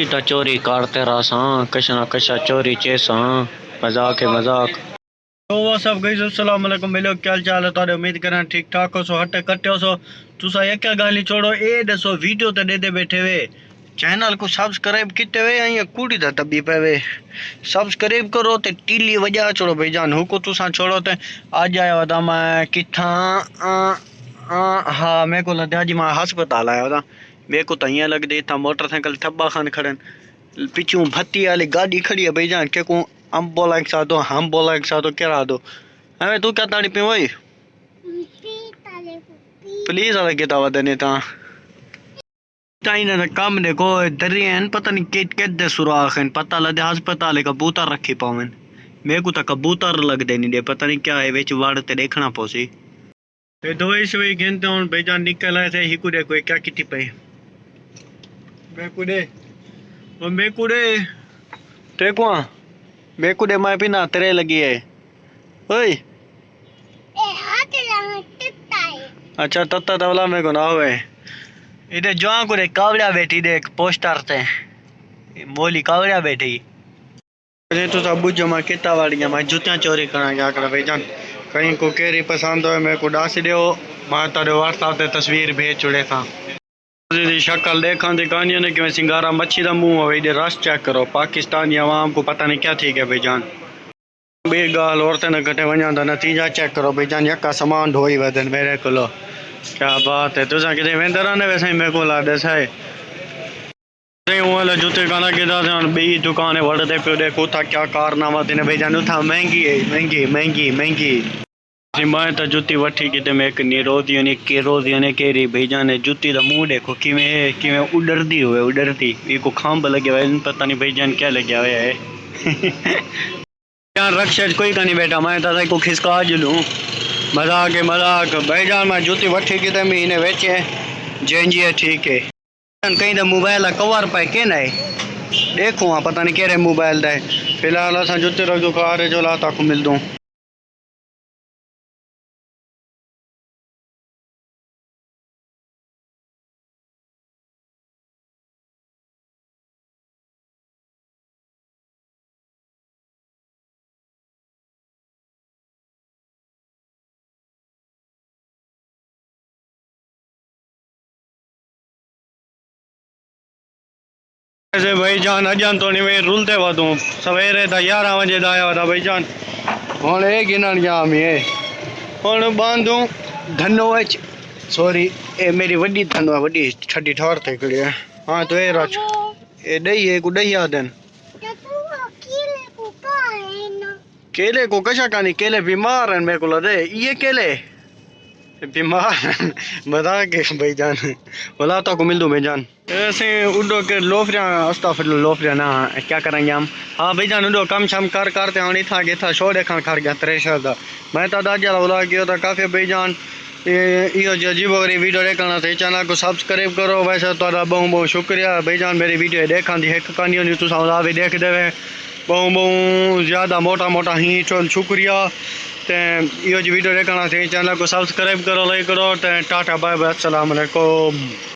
तो चोरी करते रहा कश ना कश चोरी चेसा मजाक है मजाक। तो वो सब गई अस्सलाम वालेकुम मिलो क्या चाल है तारे उम्मीद करें ठीक ठाक हो सो हटे कट्टे हो सो तुसा एक गाली छोड़ो ए दसो वीडियो तो दे दे बैठे वे चैनल को सब्सक्राइब किते वे या कूड़ी दा तबी पे वे सब्सक्राइब करो ते टीली वजा छोड़ो भाई जान हुको तुसा छोड़ो ते आज आया था मैं किथा हाँ मेरे को लद्या जी मैं हस्पताल आया था मेरे को तो यहाँ लगदे था मोटरसाइकिल थब्बा खान खड़न पिछू भत्ती वाली गाड़ी खड़ी है भाई जान के को हम बोला एक साथ दो हम बोला एक साथ दो क्या दो हमें तू क्या ताड़ी पे वही प्लीज वाला के तावा देने था ना काम देखो दरियन पता नहीं के दे सुराख पता लगे अस्पताल कबूतर रखी पावन मेरे को तो कबूतर लग दे नहीं दे पता नहीं क्या है बेच वाड़ ते देखना पोसी ते दवाई शवाई गिनते हूँ भाई जान निकल आए थे ही कुछ कोई क्या किटी पे मेकुड़े टेकुआ मेकुड़े मैं भी ना तेरे लगी है ओए अच्छा तत्ता तवला मेरे को ना हुए इधर जो कुरे कावड़िया बैठी देख पोस्टर से मोली कावड़िया बैठी तो सब जमा किता वाड़िया मैं जूतियां चोरी करा क्या कर भाई जान कहीं को केरी पसंद हो मेरे को डास दियो मैं तारे व्हाट्सएप ते तस्वीर भेज छुड़े था शक्ल देखा दिखानी ने कि सिंगारा मच्छी का मुंह हो इधर रस चेक करो पाकिस्तानी अवाम को पता नहीं क्या ठीक है भाई जान बे गाल औरतें न घटे वजा था नतीजा चेक करो भाई जान यका सामान ढोई वदन मेरे को क्या बात है तुझा कि वेंदर आने वैसे मेरे को ला दे साए जूते काना के बी दुकान वड़ते पे देखो था क्या कारनामा तेने भाई जान था महंगी है महंगी महंगी महंगी मैं तो जुती वठी कि मैं एक निरोधी ने केरोधी ने केरी भाई जाने जुती का मुंह देखो किवें किवें उड़रदी हुए उड़रदी ये को खांब लगे हुए पता नहीं भाई जान क्या लगे हुआ है यार रक्षा कोई का नहीं बैठा मैं तो को खिसका जुलूं मजाक भाई जान मैं जुती वठी कि मैं इन्हें वेचे जेंजी है ठीक है कहीं तो मोबाइल कवर पाए के ना देखो हाँ पता नहीं केरे मोबाइल दे फिलहाल असा जुते रख दो कार जो लाता को मिल दूँ ऐसे भाई जान अजान तो नहीं मैं रुलते हुआ दूँ सवेरे था 11 बजे आया हुआ था भाई जान हूँ ये गिनन जाम ये हूँ बांधूँ धनो सॉरी ए मेरी वड्डी धनो वड्डी छठी ठोर थे कड़ी हाँ तो ये राज ये दही है को दही आदन केले को कशा कहानी केले बीमार हैं मेरे को लगे ये केले बीमार बता के भाई जान बोला तो को मिल दूँ भाई जान ऐसे उड़ो के लोफरिया अस्तगफिरुल्लाह लोफरिया ना क्या करेंगे हम हाँ भाई जान उड़ो कम शम करते आनी था कि था शो देखा खा गया त्रेशर था मैं तो दादा बोला कि था काफ़ी भाई जान यो अजीब वगैरह वीडियो देखना था चैनल को सब्सक्राइब करो वैसे तो बहुत बहुत शुक्रिया भाई जान मेरी वीडियो देखा थी एक कहानी नहीं तुम भी देख देवे बहुत बहुत ज़्यादा मोटा मोटा ही चल शुक्रिया ते यो वीडियो देखना थी चैनल को सब्सक्राइब करो लाइक करो टाटा बाय बाय अस्सलाम वालेकुम।